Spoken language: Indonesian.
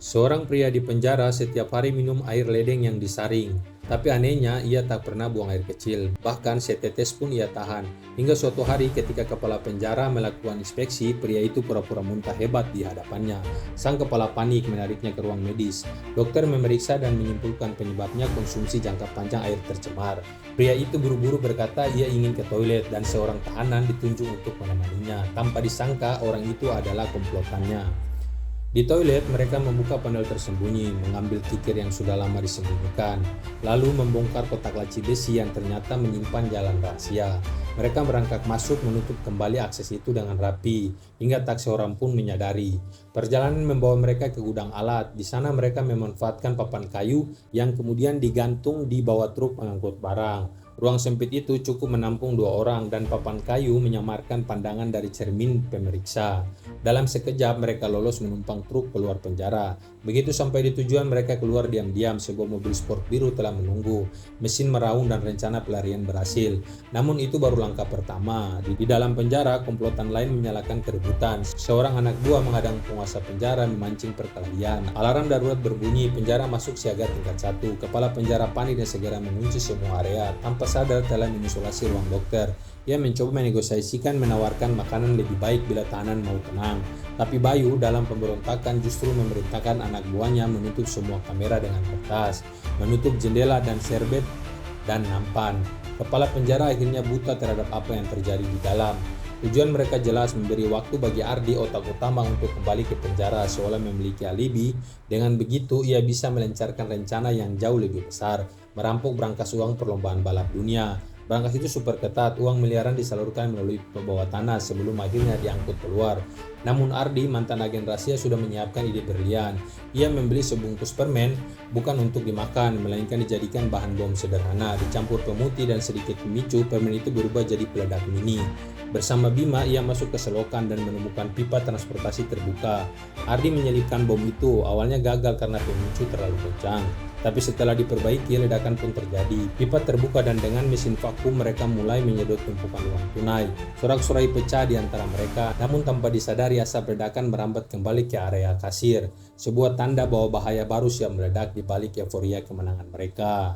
Seorang pria di penjara setiap hari minum air ledeng yang disaring. Tapi anehnya, ia tak pernah buang air kecil. Bahkan setetes pun ia tahan. Hingga suatu hari ketika kepala penjara melakukan inspeksi, pria itu pura-pura muntah hebat di hadapannya. Sang kepala panik menariknya ke ruang medis. Dokter memeriksa dan menyimpulkan penyebabnya konsumsi jangka panjang air tercemar. Pria itu buru-buru berkata ia ingin ke toilet dan seorang tahanan ditunjuk untuk menemaninya. Tanpa disangka orang itu adalah komplotannya. Di toilet, mereka membuka panel tersembunyi, mengambil tikir yang sudah lama disembunyikan, lalu membongkar kotak laci besi yang ternyata menyimpan jalan rahasia. Mereka merangkak masuk menutup kembali akses itu dengan rapi, hingga tak seorang pun menyadari. Perjalanan membawa mereka ke gudang alat. Di sana mereka memanfaatkan papan kayu yang kemudian digantung di bawah truk pengangkut barang. Ruang sempit itu cukup menampung 2 orang dan papan kayu menyamarkan pandangan dari cermin pemeriksa. Dalam sekejap mereka lolos menumpang truk keluar penjara. Begitu sampai di tujuan mereka keluar diam-diam. Sebuah mobil sport biru telah menunggu. Mesin meraung dan rencana pelarian berhasil. Namun itu baru langkah pertama. Di dalam penjara, komplotan lain menyalakan keributan. Seorang anak buah menghadang penguasa penjara memancing perkelahian. Alarm darurat berbunyi, penjara masuk siaga tingkat 1. Kepala penjara panik dan segera mengunci semua area. Tanpa sadar telah mengisolasi ruang dokter. Ia mencoba menegosiasikan menawarkan makanan lebih baik bila tahanan mau tenang. Tapi Bayu dalam pemberontakan justru memerintahkan anak buahnya menutup semua kamera dengan kertas, menutup jendela dan serbet dan nampan. Kepala penjara akhirnya buta terhadap apa yang terjadi di dalam. Tujuan mereka jelas, memberi waktu bagi Ardi, otak utama, untuk kembali ke penjara seolah memiliki alibi. Dengan begitu ia bisa melancarkan rencana yang jauh lebih besar, merampok berangkas uang perlombaan balap dunia. Berangkas itu super ketat, uang miliaran disalurkan melalui bawah tanah sebelum akhirnya diangkut keluar. Namun Ardi, mantan agen rahasia, sudah menyiapkan ide brilian. Ia membeli sebungkus permen bukan untuk dimakan, melainkan dijadikan bahan bom sederhana. Dicampur pemutih dan sedikit pemicu, permen itu berubah jadi peledak mini. Bersama Bima, ia masuk ke selokan dan menemukan pipa transportasi terbuka. Ardi menyelipkan bom itu. Awalnya gagal karena pemicu terlalu kencang. Tapi setelah diperbaiki, ledakan pun terjadi. Pipa terbuka dan dengan mesin vakum mereka mulai menyedot tumpukan uang tunai. Sorak-sorai pecah di antara mereka, namun tanpa disadari asap ledakan merambat kembali ke area kasir. Sebuah tanda bahwa bahaya baru siap meledak di balik euforia kemenangan mereka.